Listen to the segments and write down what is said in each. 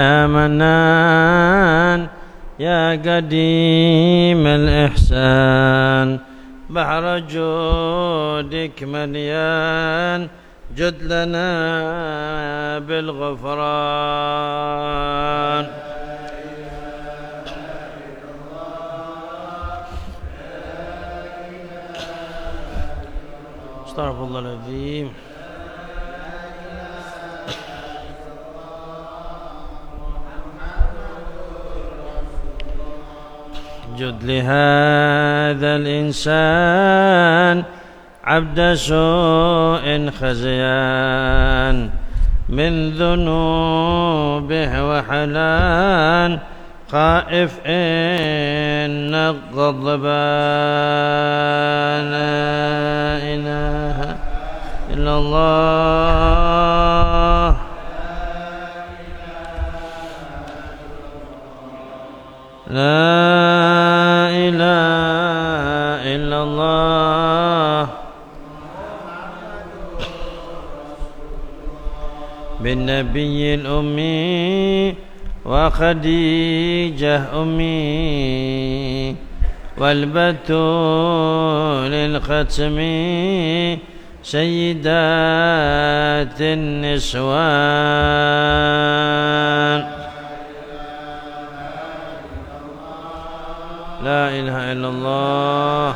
يا منان يا قديم الإحسان، بحر جودك مليان، جد لنا بالغفران. استغفر الله العظيم. جد لهذا الإنسان عبد سوء خزيان، من ذنوبه وحلان، خائف إن الغضبان. لا إله إلا الله. لا إله إلا الله. بالنبي الأمي وخديجة أمي، والبتول الختم سيدات النسوان. لا إله إلا الله.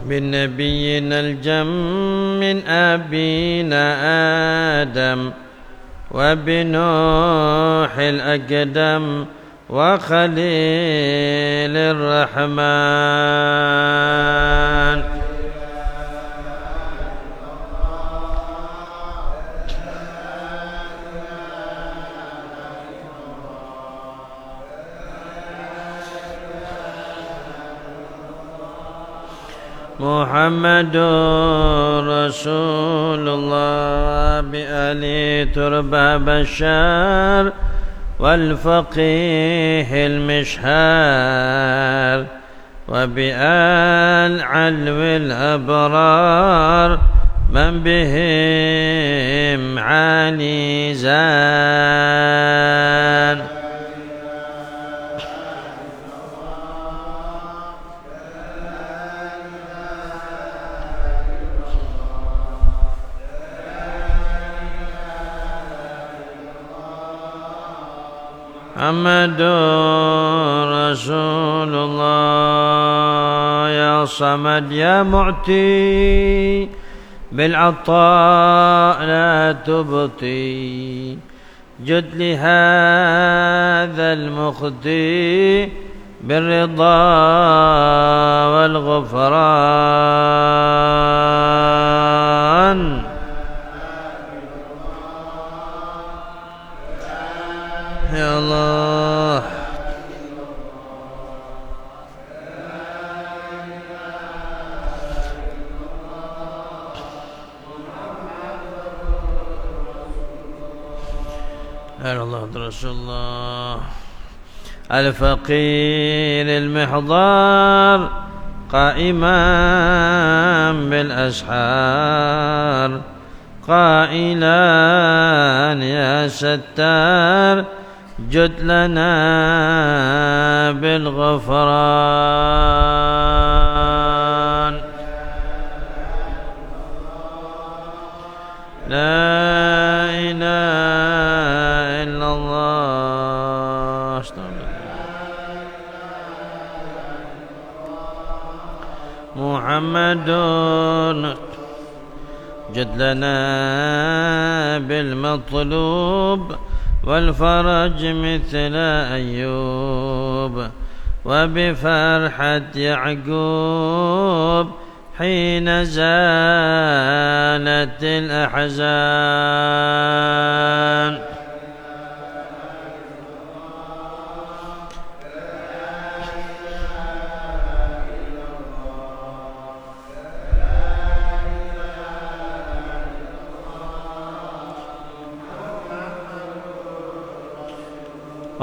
من نبينا الجم من أبينا آدم، وبنوح الأقدم، وخليل الرحمن. محمد رسول الله، بآله تربى بشار، والفقيه المشهار، وبآل علو الأبرار، من بهم عالي زان. محمد رسول الله، يا صمد يا معطي، بالعطاء لا تبطي، جد لهذا المخطي بالرضا والغفران. يا الله. يا الله رسول الله. الفقير المحضار، قائما بالأسحار، قائلا يا ستار، جد لنا بالغفران. لا إله إلا الله. محمد جد لنا بالمطلوب، والفرج مثل أيوب، وبفرحة يعقوب حين زالت الأحزان.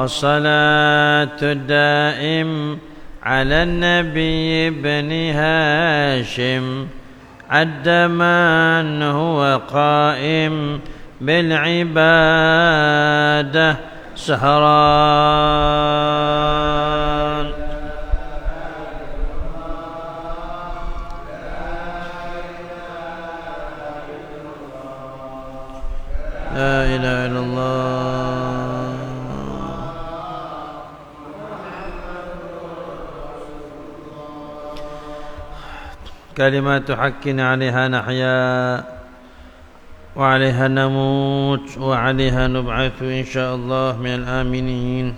والصلاة الدائم على النبي بن هاشم عد من هو قائم بالعبادة سهران. لا إله إلا الله. كلمات حق عليها نحيا وعليها نموت وعليها نبعث إن شاء الله من الآمنين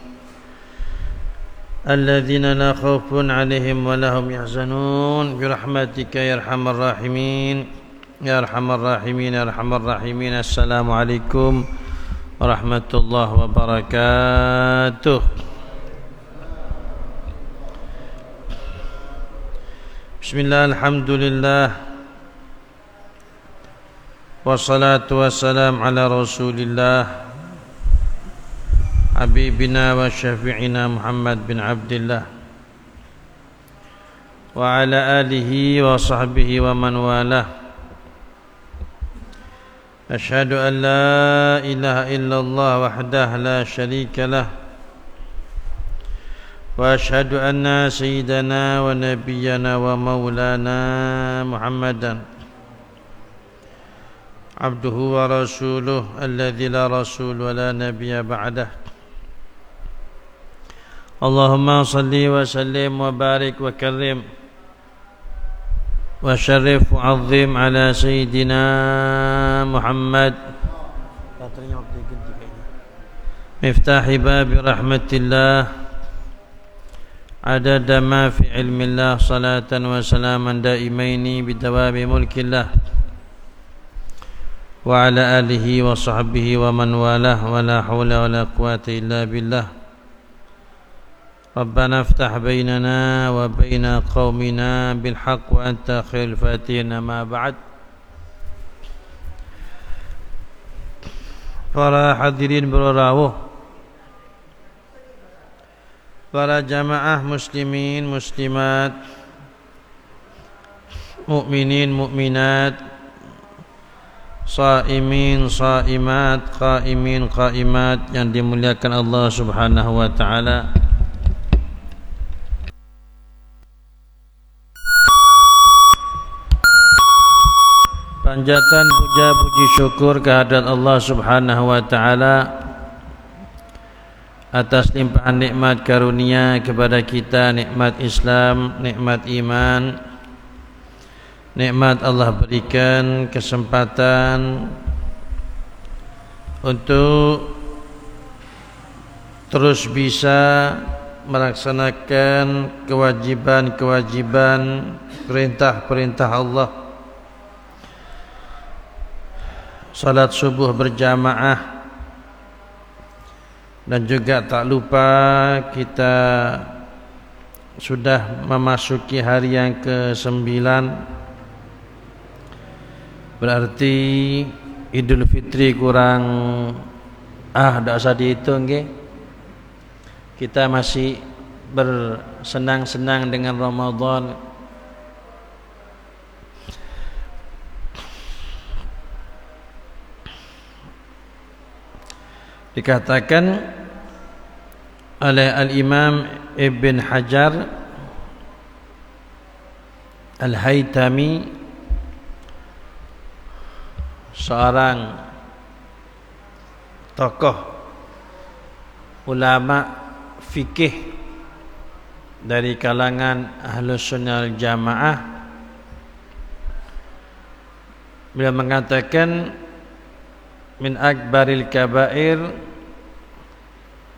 الذين لا خوف عليهم ولا هم يحزنون برحمتك يا أرحم الراحمين يا أرحم الراحمين يا أرحم الراحمين. السلام عليكم ورحمة الله وبركاته. بسم الله الحمد لله والصلاة والسلام على رسول الله حبيبنا وشفيعنا محمد بن عبد الله وعلى آله وصحبه ومن والاه. أشهد أن لا إله إلا الله وحده لا شريك له وأشهد أن سيدنا ونبينا ومولانا محمدا عبده ورسوله الذي لا رسول ولا نبي بعده. اللهم صل وسلم وبارك وكرم وشرف وعظم على سيدنا محمد مفتاح باب رحمة الله عدد ما في علم الله صلاة وسلاما دائمين بدوام ملك الله وعلى آله وصحبه ومن والاه ولا حول ولا قوة إلا بالله. ربنا افتح بيننا وبين قومنا بالحق وأنت خير الفاتحين. ما بعد. Para hadirin berrawuh, para jamaah muslimin muslimat, mukminin mukminat, shaimin shaimat, qaimin qaimat yang dimuliakan Allah Subhanahu wa taala. Panjatan puja puji syukur kehadirat Allah Subhanahu wa taala atas limpahan nikmat karunia kepada kita, nikmat Islam, nikmat iman, nikmat Allah berikan kesempatan untuk terus bisa melaksanakan kewajiban-kewajiban, perintah-perintah Allah. Salat subuh berjamaah, dan juga tak lupa kita sudah memasuki hari yang ke-9, berarti Idul Fitri kurang tak usah dihitung ke. Kita masih bersenang-senang dengan Ramadan. Dikatakan oleh Al-Imam Ibn Hajar Al-Haytami, seorang tokoh ulama fikih dari kalangan Ahlus Sunnah wal Jamaah, beliau mengatakan min akbaril kabair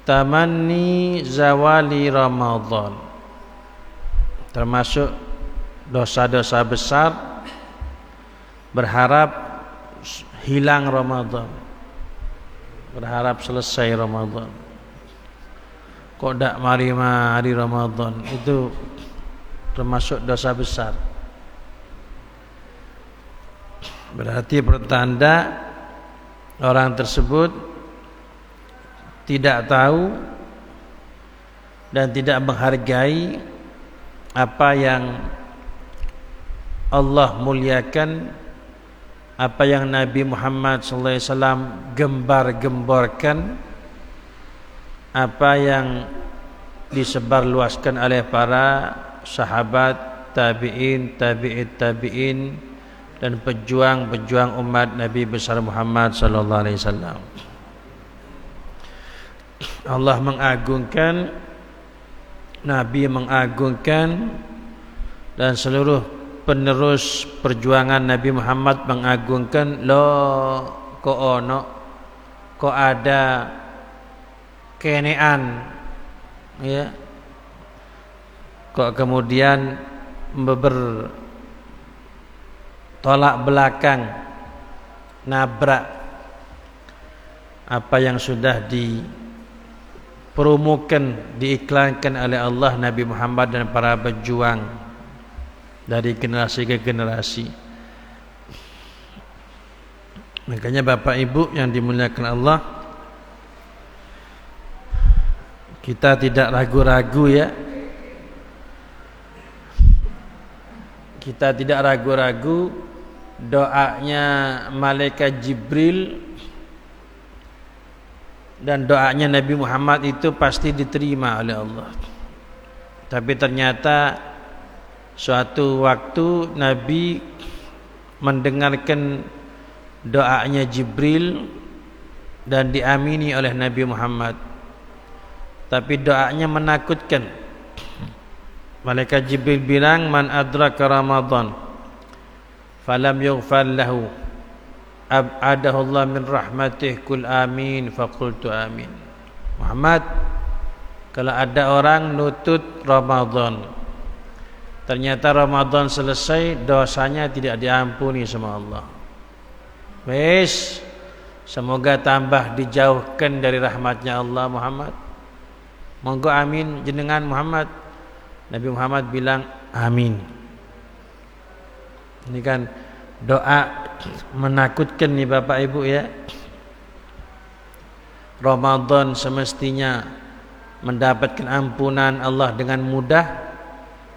tamanni zawali Ramadan, termasuk dosa-dosa besar berharap hilang Ramadan, berharap selesai Ramadan. Kok tak mari hari Ramadan, itu termasuk dosa besar. Berarti pertanda orang tersebut tidak tahu dan tidak menghargai apa yang Allah muliakan, apa yang Nabi Muhammad SAW gembar-gemborkan, apa yang disebarluaskan oleh para sahabat, tabi'in, tabi'it tabi'in, dan pejuang-pejuang umat Nabi besar Muhammad SAW. Allah mengagungkan, Nabi mengagungkan, dan seluruh penerus perjuangan Nabi Muhammad mengagungkan. Kok ada kenean, ya, kok kemudian bertolak belakang, nabrak apa yang sudah dipromokan, diiklankan oleh Allah, Nabi Muhammad dan para pejuang dari generasi ke generasi. Makanya Bapak Ibu yang dimuliakan Allah, kita tidak ragu-ragu, ya, kita tidak ragu-ragu doanya malaikat Jibril dan doanya Nabi Muhammad itu pasti diterima oleh Allah. Tapi ternyata suatu waktu Nabi mendengarkan doanya Jibril dan diamini oleh Nabi Muhammad, tapi doanya menakutkan. Malaikat Jibril bilang, man adraka Ramadan falam yughfar lahu ab'adahu Allah min rahmatih, kul amin, faqultu amin. Muhammad, kalau ada orang nutut Ramadan, ternyata Ramadan selesai, dosanya tidak diampuni sama Allah, wes, semoga tambah dijauhkan dari rahmatnya Allah Muhammad. Monggo amin jenengan Muhammad. Nabi Muhammad bilang amin. Ini kan doa menakutkan nih Bapak Ibu, ya. Ramadan semestinya mendapatkan ampunan Allah dengan mudah.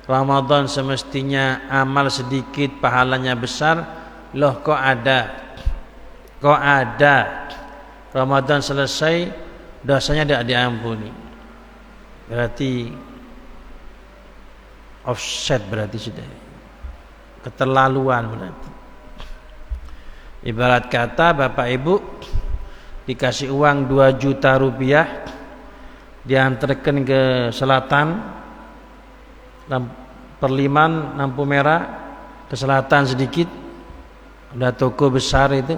Ramadan semestinya amal sedikit pahalanya besar. Loh kok ada Ramadan selesai dosanya tidak diampuni. Berarti offset, berarti sudah keterlaluan berarti. Ibarat kata Bapak Ibu dikasih uang 2 juta rupiah, diantarkan ke selatan, Perliman, lampu merah, ke selatan sedikit, ada toko besar itu,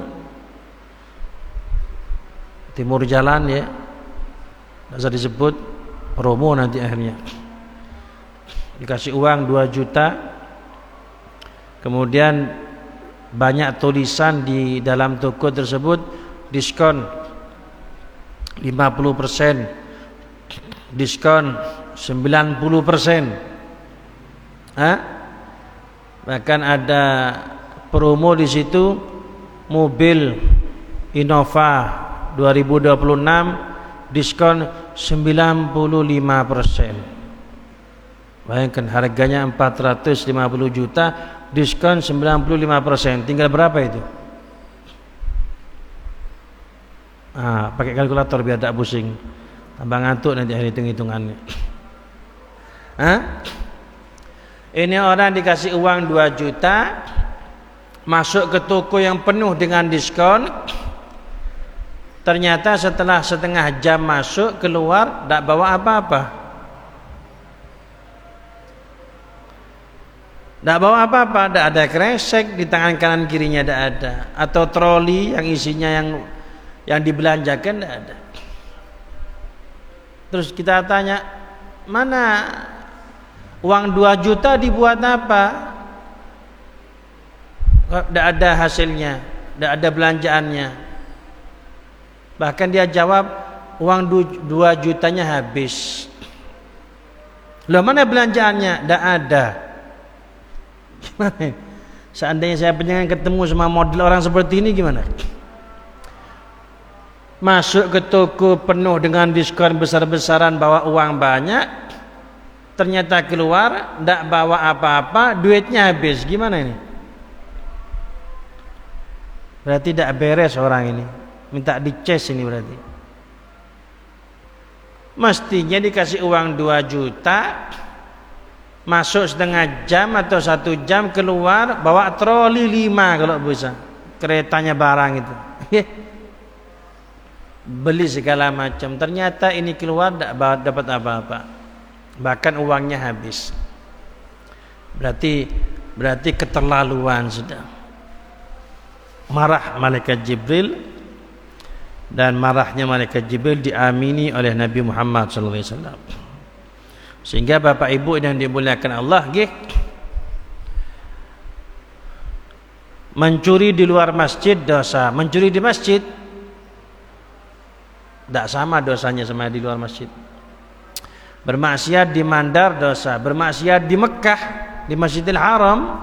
timur jalan, ya, tidak usah disebut, promo nanti akhirnya. Dikasih uang 2 juta, kemudian banyak tulisan di dalam toko tersebut, diskon 50%, diskon 90%. Bahkan ada promo di situ, mobil Innova 2026 diskon 95%. Bayangkan harganya 450 juta, diskon 95%. Tinggal berapa itu? Pakai kalkulator biar tak pusing. Tambah ngantuk nanti hitung-hitungannya. Ini orang dikasih uang 2 juta, masuk ke toko yang penuh dengan diskon. Ternyata setelah setengah jam masuk, keluar tak bawa apa-apa. Tak bawa apa-apa, tak ada kresek di tangan kanan kirinya, tak ada, atau troli yang isinya yang dibelanjakan, tak ada. Terus kita tanya, mana uang 2 juta dibuat apa? Tak ada hasilnya, tak ada belanjaannya. Bahkan dia jawab, uang 2 jutanya habis. Loh, mana belanjaannya? Tak ada. Gimana? Seandainya saya pengen ketemu sama model orang seperti ini, gimana? Masuk ke toko penuh dengan diskon besar-besaran, bawa uang banyak, ternyata keluar ndak bawa apa-apa, duitnya habis. Gimana ini? Berarti tidak beres orang ini, minta dices ini berarti. Mestinya dikasih uang 2 juta, masuk setengah jam atau 1 jam, keluar bawa troli 5 kalau bisa, keretanya barang itu. Beli segala macam, ternyata ini keluar tidak dapat apa-apa, bahkan uangnya habis. Berarti keterlaluan sudah. Marah malaikat Jibril, dan marahnya malaikat Jibril diamini oleh Nabi Muhammad SAW. Sehingga Bapak Ibu yang dimuliakan Allah, mencuri di luar masjid dosa, mencuri di masjid tidak sama dosanya sama di luar masjid. Bermaksiat di Mandar dosa, bermaksiat di Mekah, di Masjidil Haram,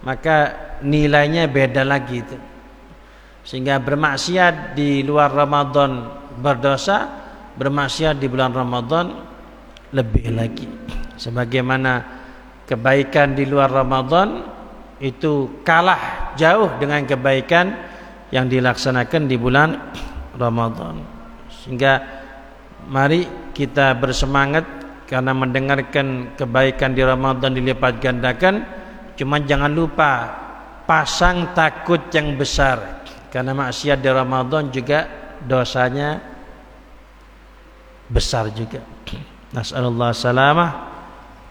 maka nilainya beda lagi itu. Sehingga bermaksiat di luar Ramadan berdosa, bermaksiat di bulan Ramadan lebih lagi. Sebagaimana kebaikan di luar Ramadan itu kalah jauh dengan kebaikan yang dilaksanakan di bulan Ramadan. Sehingga mari kita bersemangat karena mendengarkan kebaikan di Ramadan dilipat gandakan. Cuma jangan lupa pasang takut yang besar, karena maksiat di Ramadan juga dosanya besar juga. Nas'alullah salamah,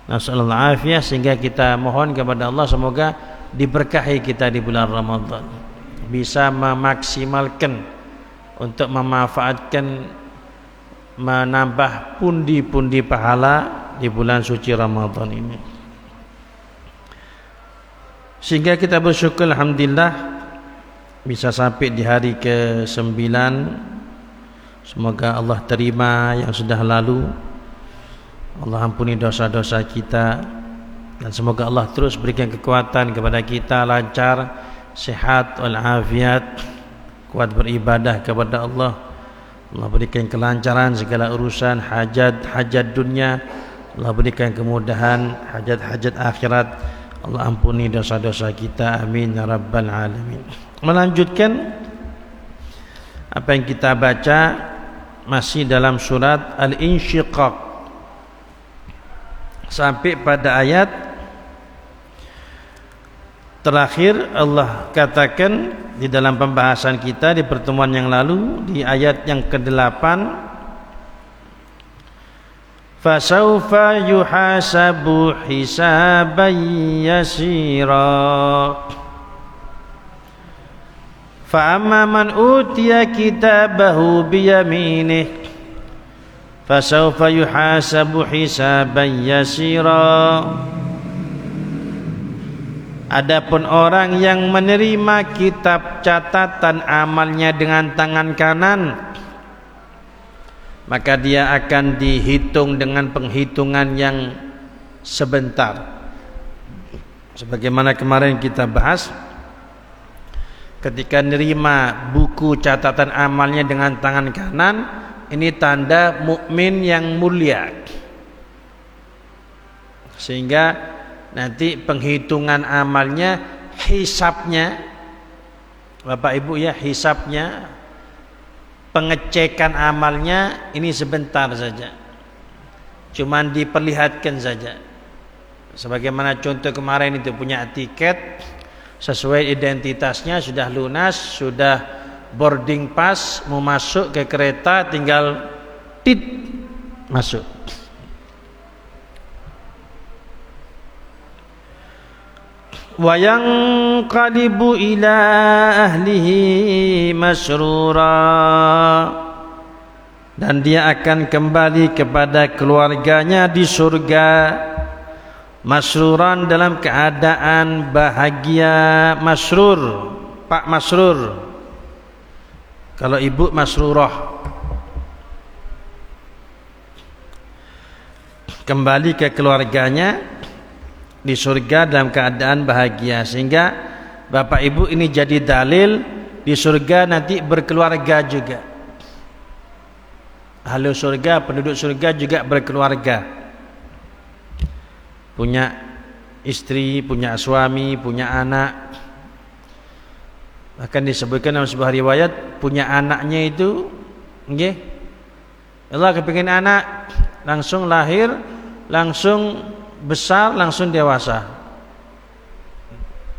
nas'alullah afiyah. Sehingga kita mohon kepada Allah semoga diberkahi kita di bulan Ramadan, bisa memaksimalkan untuk memanfaatkan, menambah pundi-pundi pahala di bulan suci Ramadan ini. Sehingga kita bersyukur alhamdulillah bisa sampai di hari ke-9. Semoga Allah terima yang sudah lalu, Allah ampuni dosa-dosa kita, dan semoga Allah terus berikan kekuatan kepada kita, lancar, sehat walafiat, kuat beribadah kepada Allah. Allah berikan kelancaran segala urusan, hajat dunia. Allah berikan kemudahan hajat akhirat. Allah ampuni dosa-dosa kita, amin ya rabbal alamin. Melanjutkan apa yang kita baca masih dalam surat Al-Insyiqaq, sampai pada ayat terakhir. Allah katakan di dalam pembahasan kita di pertemuan yang lalu, di ayat yang ke-8, fasawfa yuhasabu hisaban yasira fa amma man utiya kitabahu biyaminih fasawfa yuhasabu hisaban yasira. Adapun orang yang menerima kitab catatan amalnya dengan tangan kanan, maka dia akan dihitung dengan penghitungan yang sebentar. Sebagaimana kemarin kita bahas, ketika menerima buku catatan amalnya dengan tangan kanan, ini tanda mukmin yang mulia. Sehingga nanti penghitungan amalnya, hisabnya, Bapak Ibu ya, hisabnya, pengecekan amalnya ini sebentar saja, cuman diperlihatkan saja. Sebagaimana contoh kemarin itu, punya tiket sesuai identitasnya, sudah lunas, sudah boarding pass, mau masuk ke kereta tinggal tit masuk. Wa yanqalibu ila ahlihi masrura, dan dia akan kembali kepada keluarganya di surga, masruran dalam keadaan bahagia. Masrur, Pak Masrur, kalau Ibu Masrurah. Kembali ke keluarganya di surga dalam keadaan bahagia. Sehingga Bapak Ibu ini jadi dalil, di surga nanti berkeluarga juga. Ahli surga, penduduk surga juga berkeluarga. punya istri, punya suami, punya anak. Akan disebutkan dalam sebuah riwayat, punya anaknya itu nggih, Allah kepingin anak, langsung lahir, langsung besar, langsung dewasa,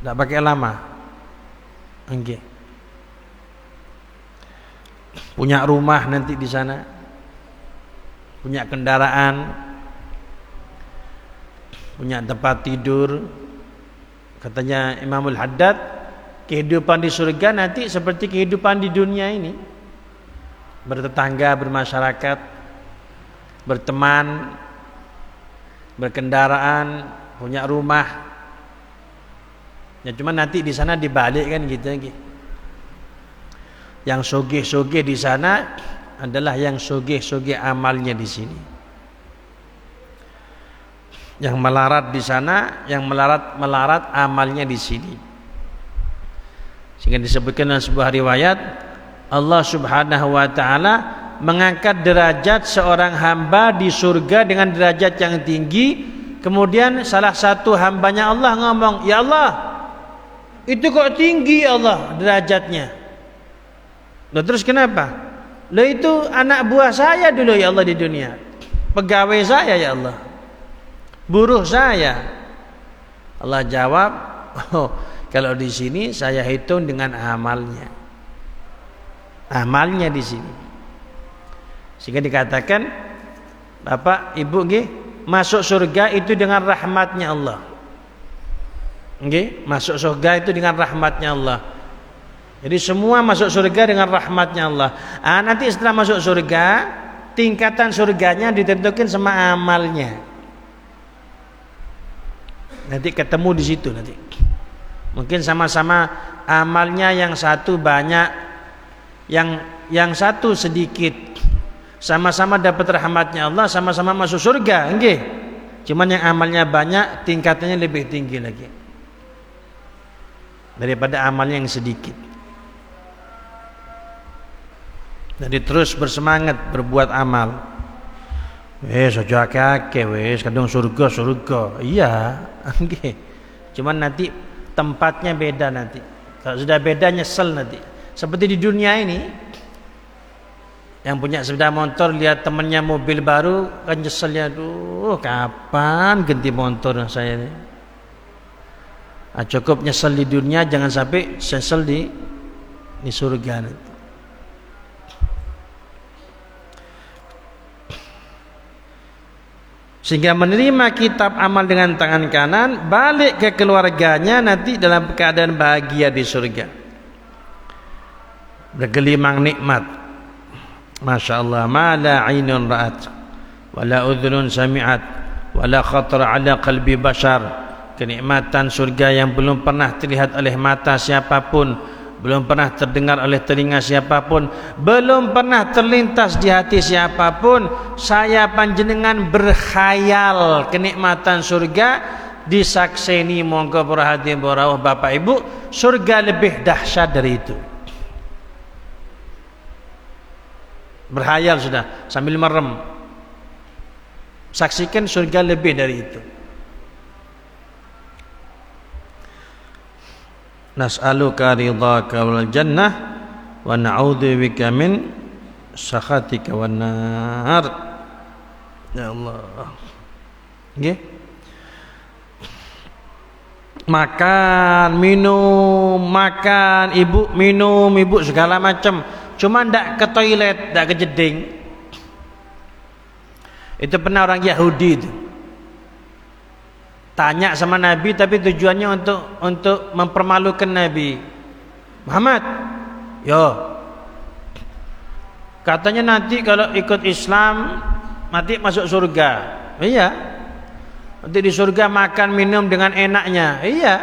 tidak pakai lama. Nggih. Punya rumah nanti di sana, punya kendaraan, punya tempat tidur. Katanya Imamul Haddad, kehidupan di surga nanti seperti kehidupan di dunia ini. Bertetangga, bermasyarakat, berteman, berkendaraan, punya rumah. Ya cuma nanti di sana dibalik kan gitu lagi. Yang sogeh-sogeh di sana adalah yang sogeh-sogeh amalnya di sini. Yang melarat di sana, yang melarat amalnya di sini. Sehingga disebutkan dalam sebuah riwayat, Allah Subhanahu wa taala mengangkat derajat seorang hamba di surga dengan derajat yang tinggi. Kemudian salah satu hambanya Allah ngomong, "Ya Allah, itu kok tinggi ya Allah derajatnya?" Loh, terus kenapa? Loh, itu anak buah saya dulu ya Allah di dunia, pegawai saya ya Allah, buruh saya. Allah jawab, "Oh, kalau di sini saya hitung dengan amalnya." Amalnya di sini. Sehingga dikatakan Bapak Ibu nggih, masuk surga itu dengan rahmatnya Allah. Nggih, masuk surga itu dengan rahmatnya Allah. Jadi semua masuk surga dengan rahmatnya Allah. Nanti setelah masuk surga, tingkatan surganya ditentukan sama amalnya. Nanti ketemu di situ nanti. Mungkin sama-sama amalnya yang satu banyak, yang satu sedikit. Sama-sama dapat rahmatnya Allah, sama-sama masuk surga, nggih. Cuman yang amalnya banyak, tingkatannya lebih tinggi lagi daripada amalnya yang sedikit. Jadi terus bersemangat berbuat amal. Wes aja akeh wes kadang surga. Iya, nggih. Cuman nanti tempatnya beda nanti. Kalau sudah beda nyesel nanti. Seperti di dunia ini, yang punya sepeda motor lihat temannya mobil baru kan nyeselnya, aduh kapan ganti motor saya ini. Cukup nyesel di dunia, jangan sampai nyesel di surga nanti. Sehingga menerima kitab amal dengan tangan kanan, balik ke keluarganya nanti dalam keadaan bahagia di surga, bergelimang nikmat. Masya Allah, ma la ainun ra'at wa la udhunun sami'at wa la khatara ala qalbi bashar. Kenikmatan surga yang belum pernah terlihat oleh mata siapapun, belum pernah terdengar oleh telinga siapapun, belum pernah terlintas di hati siapapun. Saya panjenengan berkhayal kenikmatan surga, disakseni monggo perhatian barawah Bapak Ibu, surga lebih dahsyat dari itu. Berkhayal sudah sambil merem, saksikan surga lebih dari itu. Nas'aluka ridhaka wal jannah wa na'udzubika min sakhatika wan nar. Ya Allah. Nggih. Makan, minum, makan, ibu minum, ibu segala macam. Cuma ndak ke toilet, ndak ke jeding. Itu pernah orang Yahudi itu tanya sama Nabi, tapi tujuannya untuk mempermalukan Nabi. Muhammad, yo, katanya nanti kalau ikut Islam mati masuk surga. Iya, nanti di surga makan minum dengan enaknya. Iya,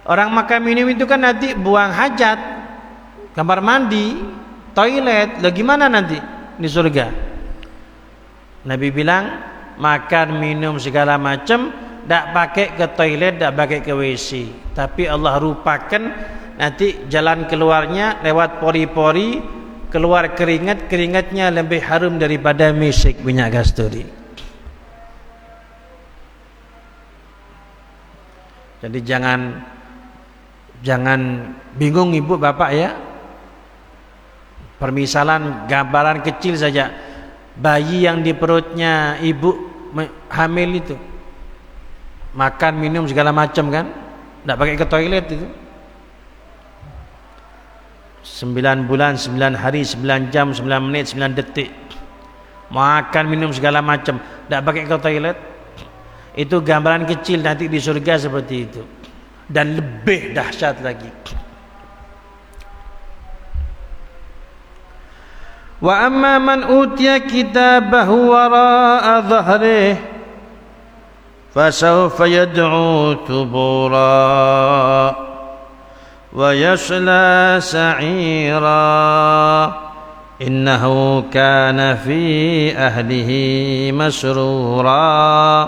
orang makan minum itu kan nanti buang hajat, kamar mandi, toilet. Lah gimana nanti di surga? Nabi bilang, makan minum segala macam, tidak pakai ke toilet, tidak pakai ke WC, tapi Allah rupakan nanti jalan keluarnya lewat pori-pori, keluar keringat, keringatnya lebih harum daripada misik minyak kasturi. Jadi jangan bingung ibu bapak ya. Permisalan gambaran kecil saja, bayi yang di perutnya ibu hamil itu makan minum segala macam kan, tidak pakai ke toilet itu 9 bulan, 9 hari, 9 jam, 9 menit, 9 detik makan minum segala macam, tidak pakai ke toilet. Itu gambaran kecil nanti di surga seperti itu. Dan lebih dahsyat lagi. Wa amma man utiya kitabahu wara'a dhahrih fasawfa yad'u thubura wa yasla sa'ira innahu kana fi ahlihi masrura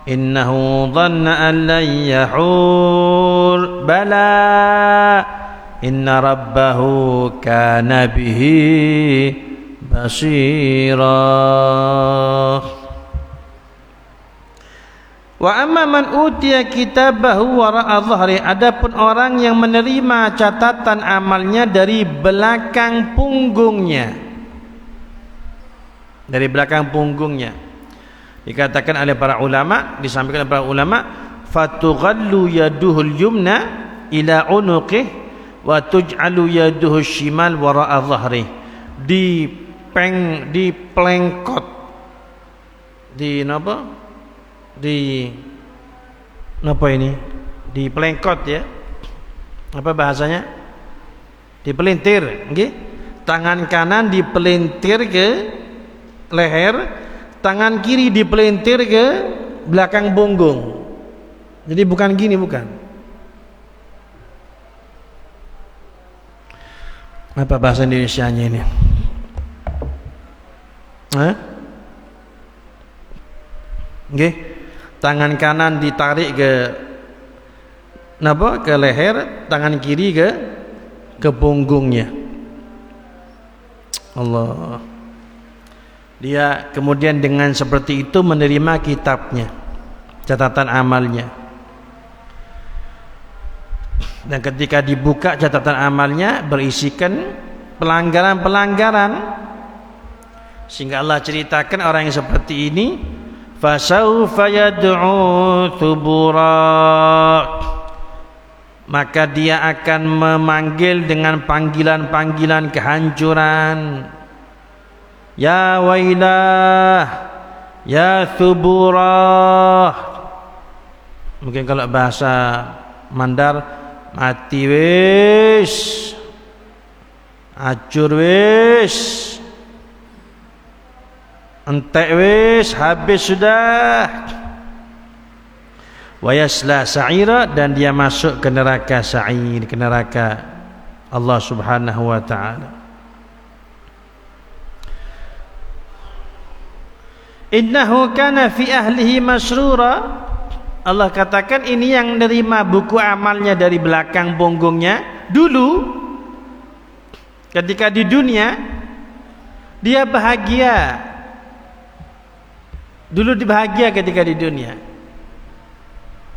innahu dhanna an lan yahur bala inna rabbahu kana bihi basira. Wa amma man utiya kitabahu wara'a dhahri, adapun orang yang menerima catatan amalnya dari belakang punggungnya, dari belakang punggungnya. Dikatakan oleh para ulama, disampaikan oleh para ulama, fatughallu yaduhul yumna ila unuqih wa tuj'alu yaduhu shimal wara'a dhahri. Diplengkot, diplengkot ya, apa bahasanya, dipelintir, okay? Tangan kanan dipelintir ke leher, tangan kiri dipelintir ke belakang punggung. Jadi bukan gini, bukan. Apa bahasa Indonesianya ini? Okay. Tangan kanan ditarik ke leher, tangan kiri ke punggungnya. Allah. Dia kemudian dengan seperti itu menerima kitabnya, catatan amalnya. Dan ketika dibuka catatan amalnya berisikan pelanggaran-pelanggaran, sehingga Allah ceritakan orang yang seperti ini fasawfa yad'u thubura, maka dia akan memanggil dengan panggilan-panggilan kehancuran. Ya wailah, ya thubura. Mungkin kalau bahasa Mandar, mati wis, acur wis, entek wis, habis sudah. Wa yasla sa'ira, dan dia masuk ke neraka sa'ir, ke neraka Allah Subhanahu wa ta'ala. Innahu kana fi ahlihi masrura. Allah katakan ini yang menerima buku amalnya dari belakang punggungnya dulu ketika di dunia dia bahagia. Dulu dibahagia ketika di dunia,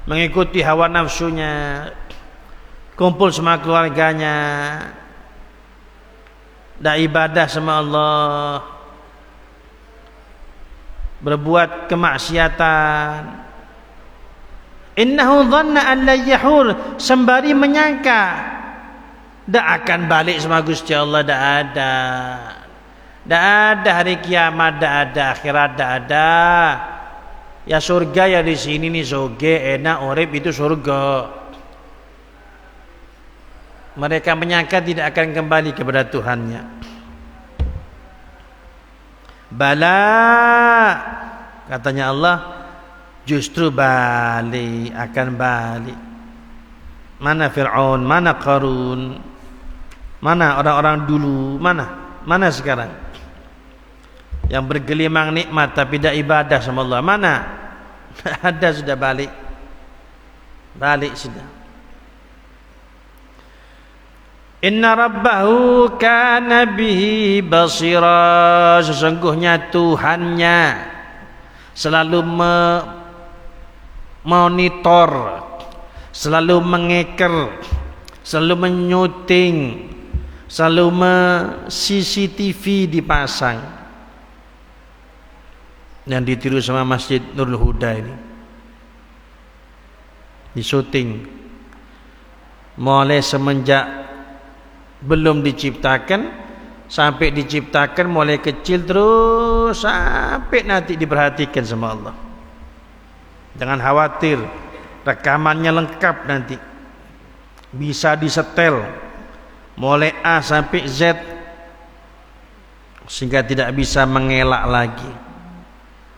mengikuti hawa nafsunya, kumpul sama keluarganya, dak ibadah sama Allah, berbuat kemaksiatan. Innahu dhanna an la yahur, sembari menyangka dak akan balik sama Gusti Allah, dak ada hari kiamat, dak ada akhirat, dak ada. Ya surga ya di sini nih, soge enak urip itu surga. Mereka menyangka tidak akan kembali kepada Tuhannya. Bala, katanya Allah, justru balik, akan balik. Mana Fir'aun, mana Qarun, mana orang-orang dulu, mana sekarang yang bergelimang nikmat tapi tidak ibadah sama Allah, mana? Ada, sudah balik sudah. Inna rabbahu kana bihi basira, sesungguhnya Tuhannya selalu monitor, selalu mengeker, selalu menyuting, selalu CCTV dipasang, yang ditiru sama Masjid Nurul Huda ini, disuting mulai semenjak belum diciptakan sampai diciptakan, mulai kecil terus sampai nanti diperhatikan sama Allah. Jangan khawatir, rekamannya lengkap nanti, bisa disetel mulai A sampai Z, sehingga tidak bisa mengelak lagi.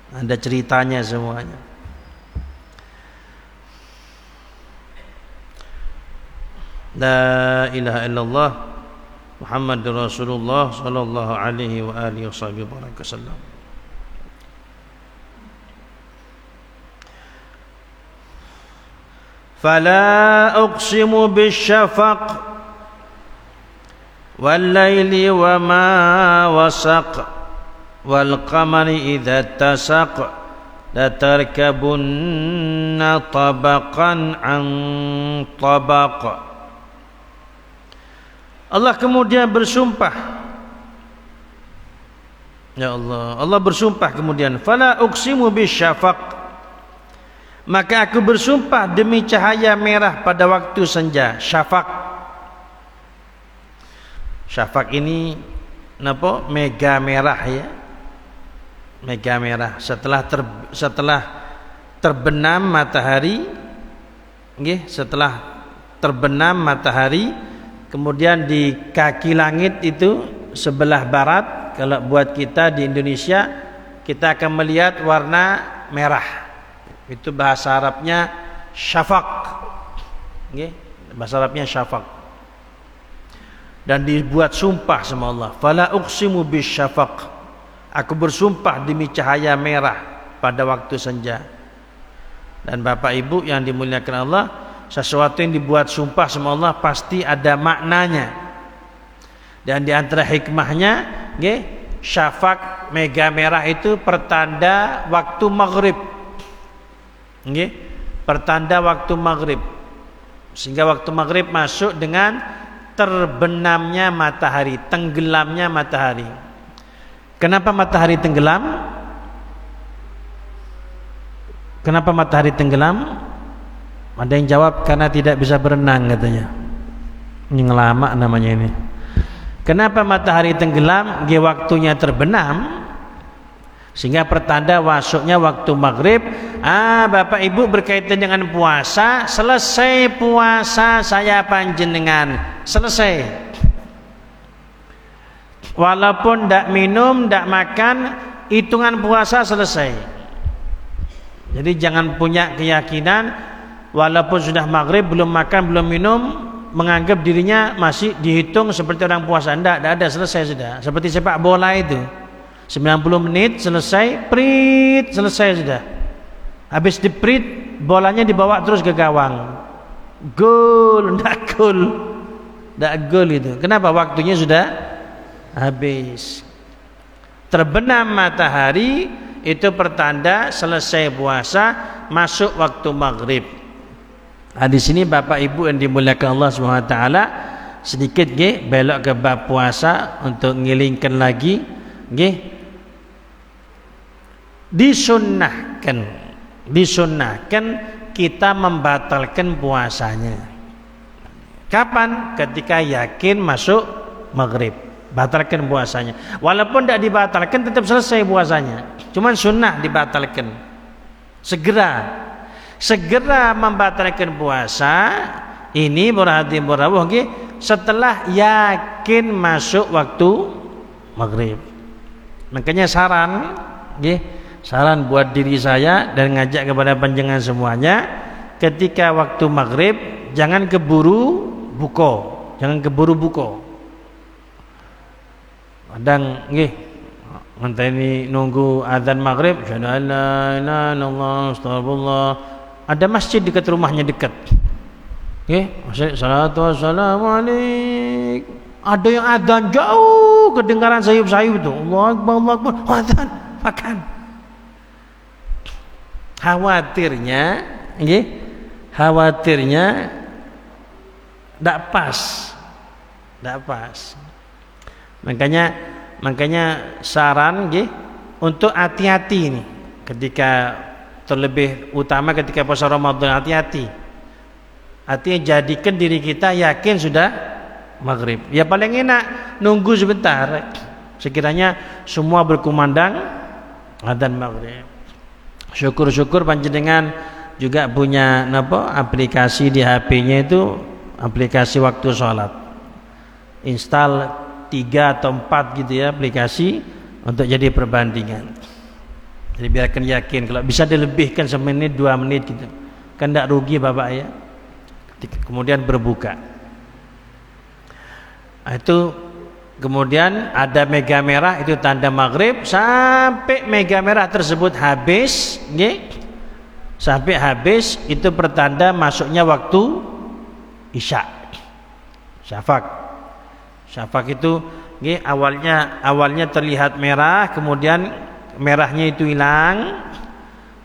Ada ceritanya semuanya. La ilaha illallah Muhammadur Rasulullah sallallahu alaihi wa alihi wasallam. Fala uqsimu bisyafaq wal laili wa ma wasaq wal qamari idza tasaq la tarkabunna tabaqan an tabaq. Allah kemudian bersumpah, ya Allah, Allah bersumpah kemudian, fala uqsimu bisyafaq, maka aku bersumpah demi cahaya merah pada waktu senja. Syafaq, syafaq ini napa? Mega merah ya, mega merah. Setelah terbenam matahari, nggih, setelah terbenam matahari, kemudian di kaki langit itu sebelah barat, kalau buat kita di Indonesia kita akan melihat warna merah. Itu bahasa Arabnya syafaq, okay? Bahasa Arabnya syafaq. Dan dibuat sumpah sama Allah, fala uqsimu bisyafaq, aku bersumpah demi cahaya merah pada waktu senja. Dan Bapak Ibu yang dimuliakan Allah, sesuatu yang dibuat sumpah sama Allah pasti ada maknanya. Dan di antara hikmahnya, okay? Syafaq, mega merah itu pertanda waktu maghrib, okay? Pertanda waktu maghrib, sehingga waktu maghrib masuk dengan terbenamnya matahari, tenggelamnya matahari. Kenapa matahari tenggelam? Kenapa matahari tenggelam? Ada yang jawab karena tidak bisa berenang katanya. Ini ngelama namanya ini. Kenapa matahari tenggelam? Dia waktunya terbenam, sehingga pertanda masuknya waktu maghrib. Bapak Ibu berkaitan dengan puasa, selesai puasa saya panjenengan, selesai. Walaupun tidak minum, tidak makan, hitungan puasa selesai. Jadi jangan punya keyakinan walaupun sudah maghrib belum makan belum minum menganggap dirinya masih dihitung seperti orang puasa. Tidak ada, selesai sudah. Seperti sepak bola itu, 90 menit selesai, prit, selesai sudah. Habis diprit, bolanya dibawa terus ke gawang. Gol, tidak gol, tidak gol itu. Kenapa? Waktunya sudah habis. Terbenam matahari itu pertanda selesai puasa, masuk waktu maghrib. Di sini Bapak Ibu yang dimuliakan Allah SWT, sedikit belok ke bab puasa untuk ngilingkan lagi. Disunnahkan kita membatalkan puasanya. Kapan? Ketika yakin masuk maghrib, batalkan puasanya. Walaupun tidak dibatalkan tetap selesai puasanya, cuman sunnah dibatalkan. Segera membatalkan puasa ini berarti setelah yakin masuk waktu maghrib. Makanya saran buat diri saya dan ngajak kepada panjenengan semuanya, ketika waktu maghrib jangan keburu buka. Kadang ngenteni nunggu azan maghrib, la ilaha illallah, astagfirullah. Ada masjid dekat rumahnya dekat. Salatu wassalamu alaik. Ada yang adzan jauh kedengaran sayup-sayup itu. Allahu Akbar, Allahu Akbar. Adzan, makan. khawatirnya tidak pas. Makanya saran untuk hati-hati ini ketika terlebih utama ketika puasa Ramadan, hati-hati. Artinya jadikan diri kita yakin sudah maghrib. Ya paling enak nunggu sebentar. Sekiranya semua berkumandang adzan maghrib. Syukur-syukur panjenengan juga punya aplikasi di HP-nya itu aplikasi waktu sholat. Install 3 atau 4 gitu ya aplikasi untuk jadi perbandingan. Jadi biarkan yakin kalau bisa dilebihkan semenit 2 menit gitu. Kan tidak rugi Bapak ya. Kemudian berbuka. Itu kemudian ada mega merah itu tanda maghrib sampai mega merah tersebut habis, sampai habis itu pertanda masuknya waktu isya. Syafaq itu awalnya terlihat merah, kemudian merahnya itu hilang.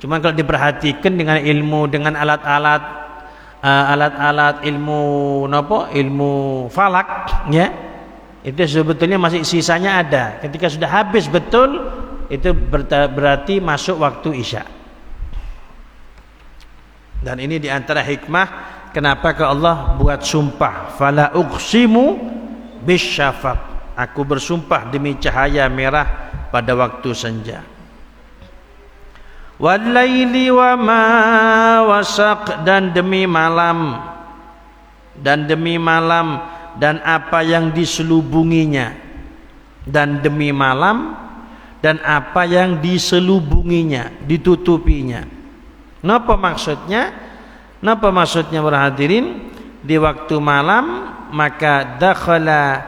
Cuman kalau diperhatikan dengan ilmu, dengan alat-alat ilmu falak ya, itu sebetulnya masih sisanya ada. Ketika sudah habis betul itu berarti masuk waktu isya. Dan ini diantara hikmah kenapa Allah buat sumpah, fala uqsimu bisyafaq, aku bersumpah demi cahaya merah pada waktu senja. Walaili wa ma wasaq, dan demi malam dan apa yang diselubunginya, dan demi malam dan apa yang diselubunginya, ditutupinya. Napa maksudnya berhadirin? Di waktu malam maka dakhala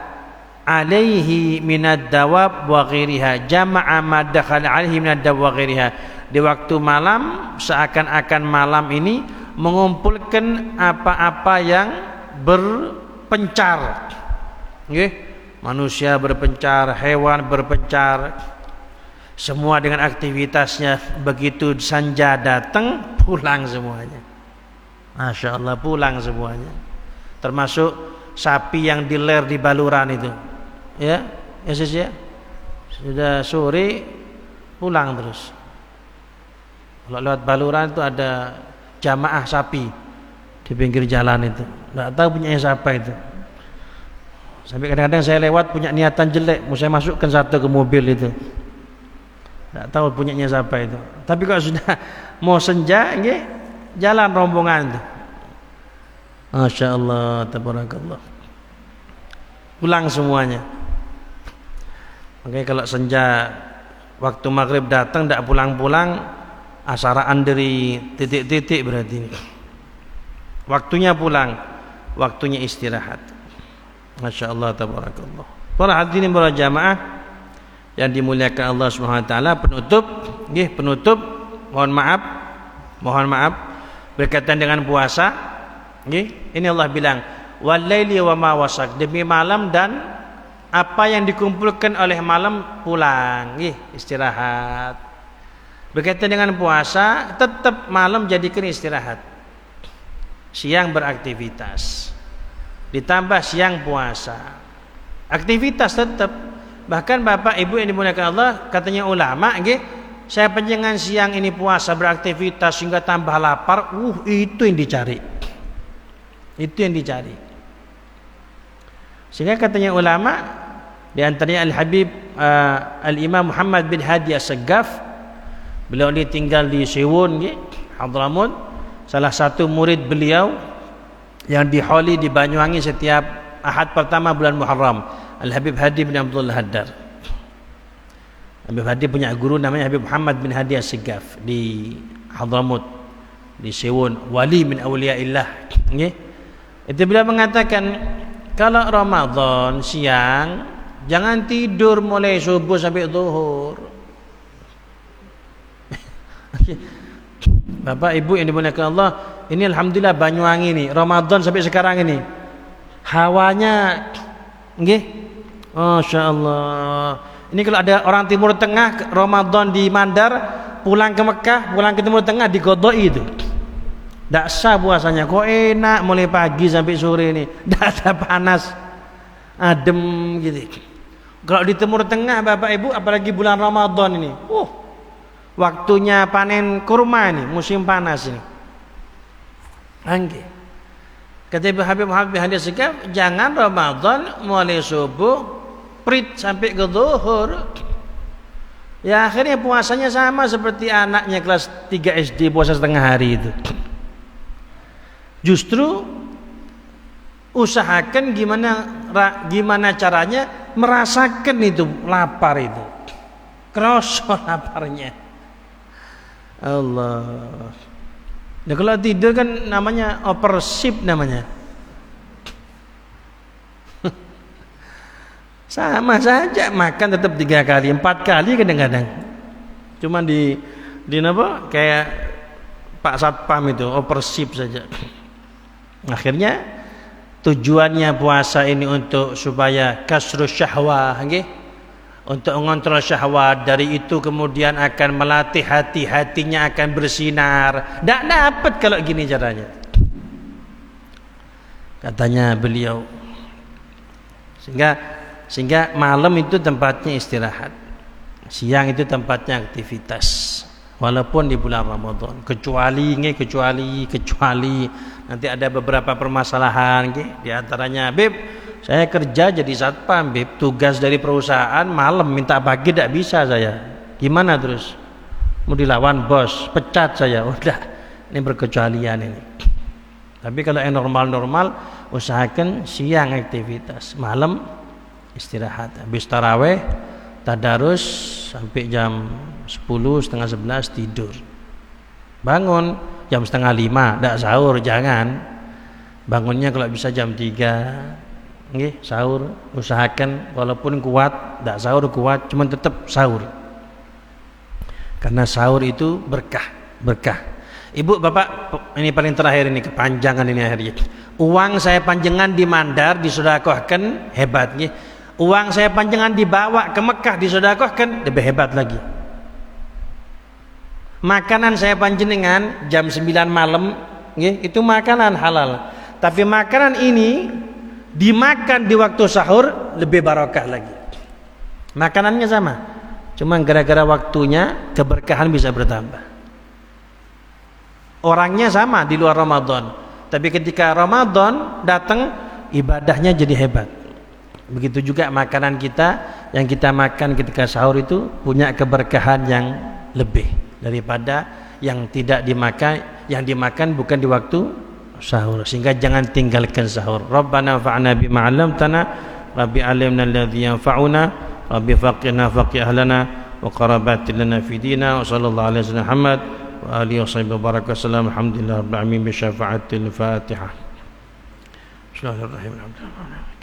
alaihi minad dawab wa ghairiha, jama'a ma dakhala alaihi minad dawab wa ghairiha. Di waktu malam seakan-akan malam ini mengumpulkan apa-apa yang berpencar. Manusia berpencar, hewan berpencar, semua dengan aktivitasnya. Begitu senja datang, pulang semuanya. Masya Allah, pulang semuanya. Termasuk sapi yang diler di baluran itu. Ya sudah sore pulang terus. Kalau lewat baluran itu ada jamaah sapi di pinggir jalan itu. Tidak tahu punyanya siapa itu. Sampai kadang-kadang saya lewat punya niatan jelek, mau saya masukkan satu ke mobil itu. Tidak tahu punyanya siapa itu. Tapi kalau sudah mau senja, jalan rombongan itu. Masya Allah, tabarakallah. Pulang semuanya. Makanya kalau senja waktu maghrib datang tidak pulang-pulang, asaraan dari titik-titik berarti ini. Waktunya pulang, waktunya istirahat. Masya Allah, tabarakallah. Para hadirin para jamaah yang dimuliakan Allah Subhanahu wa taala, penutup mohon maaf berkaitan dengan puasa. Ini Allah bilang walaili wa ma wasaq, demi malam dan apa yang dikumpulkan oleh malam, pulang, istirahat. Berkaitan dengan puasa, tetap malam jadikan istirahat, siang beraktivitas, ditambah siang puasa, aktivitas tetap. Bahkan Bapak Ibu yang dimuliakan Allah, katanya ulama, saya panjangan siang ini puasa beraktivitas sehingga tambah lapar, itu yang dicari. Sehingga katanya ulama, di antaranya Al-Habib Al-Imam Muhammad bin Hadi As-Saggaf, beliau ini tinggal di Sewon, Hadramut. Salah satu murid beliau yang diholi di Banyuwangi setiap Ahad pertama bulan Muharram, Al-Habib Hadi bin Abdullah Haddar. Habib Hadi punya guru namanya Habib Muhammad bin Hadi As-Saggaf di Hadramut, di Sewon, wali min awliyaillah. Itu beliau mengatakan, kalau Ramadan siang jangan tidur mulai subuh sampai zuhur. Bapak Ibu yang dimuliakan Allah, ini alhamdulillah Banyuwangi ini Ramadan sampai sekarang ini hawanya Masya Allah. Ini kalau ada orang Timur Tengah Ramadan di Mandar, pulang ke Mekah, pulang ke Timur Tengah digodoi itu. Tak sah puasanya. Kok enak mulai pagi sampai sore ini. Tak ada panas. Adem gitu. Kalau di Timur Tengah Bapak Ibu, apalagi bulan Ramadan ini. Waktunya panen kurma ini, musim panas ini. Angge. Kata Ibu Habib Hadis Sekaf, jangan Ramadan mulai subuh prit sampai ke zuhur. Ya akhirnya puasanya sama seperti anaknya kelas 3 SD puasa setengah hari itu. Justru usahakan gimana caranya merasakan itu lapar itu. Kerasa laparnya. Allah. Nah, kalau tidur kan namanya opersif namanya. Sama saja makan tetap 3 kali 4 kali kadang-kadang. Cuma di apa kayak Pak Satpam itu opersif saja. Akhirnya tujuannya puasa ini untuk supaya kasrus syahwah, nggih. Untuk mengontrol syahwat, dari itu kemudian akan melatih hatinya akan bersinar. Tak dapat kalau gini caranya. Katanya beliau. Sehingga malam itu tempatnya istirahat. Siang itu tempatnya aktivitas. Walaupun di bulan Ramadan, kecuali nanti ada beberapa permasalahan, di antaranya, Beb, saya kerja jadi satpam, Beb, tugas dari perusahaan malam minta pagi tidak bisa saya. Gimana terus? Mau dilawan bos, pecat saya. Udah, ini berkecualian ini. Tapi kalau yang normal usahakan siang aktivitas, malam istirahat. Habis taraweh, tadarus sampai jam 10, setengah 11 tidur. Bangun jam setengah 5, tak sahur, jangan. Bangunnya kalau bisa jam 3, nggih, sahur. Usahakan walaupun kuat, tak sahur kuat, cuman tetap sahur. Karena sahur itu berkah. Ibu, Bapak, ini paling terakhir ini, kepanjangan ini akhirnya. Uang saya panjangan di Mandar disedekahkan, hebat nggih. Uang saya panjangan dibawa ke Mekah disedekahkan, lebih hebat lagi. Makanan saya panjenengan jam 9 malam, itu makanan halal. Tapi makanan ini dimakan di waktu sahur lebih barokah lagi. Makanannya sama, cuma gara-gara waktunya keberkahan bisa bertambah. Orangnya sama di luar Ramadan, tapi ketika Ramadan datang ibadahnya jadi hebat. Begitu juga makanan kita yang kita makan ketika sahur itu punya keberkahan yang lebih daripada yang tidak dimakan, yang dimakan bukan di waktu sahur. Sehingga jangan tinggalkan sahur. Rabbana fa'na bima 'allamtana, rabbi 'allimna alladhi yanfa'una, rabbi faqihna faqih ahlana wa qarabatil lana fi dina, wa sallallahu alaihi wasallam Muhammad wa alihi washabihi baraka sallam. Alhamdulillah rabbil alamin bi syafa'atil Fatihah. Bismillahirrahmanirrahim.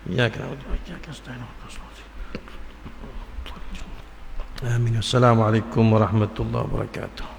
Iyyaka na'budu wa iyyaka nasta'in. Amin. Assalamualaikum warahmatullahi wabarakatuh.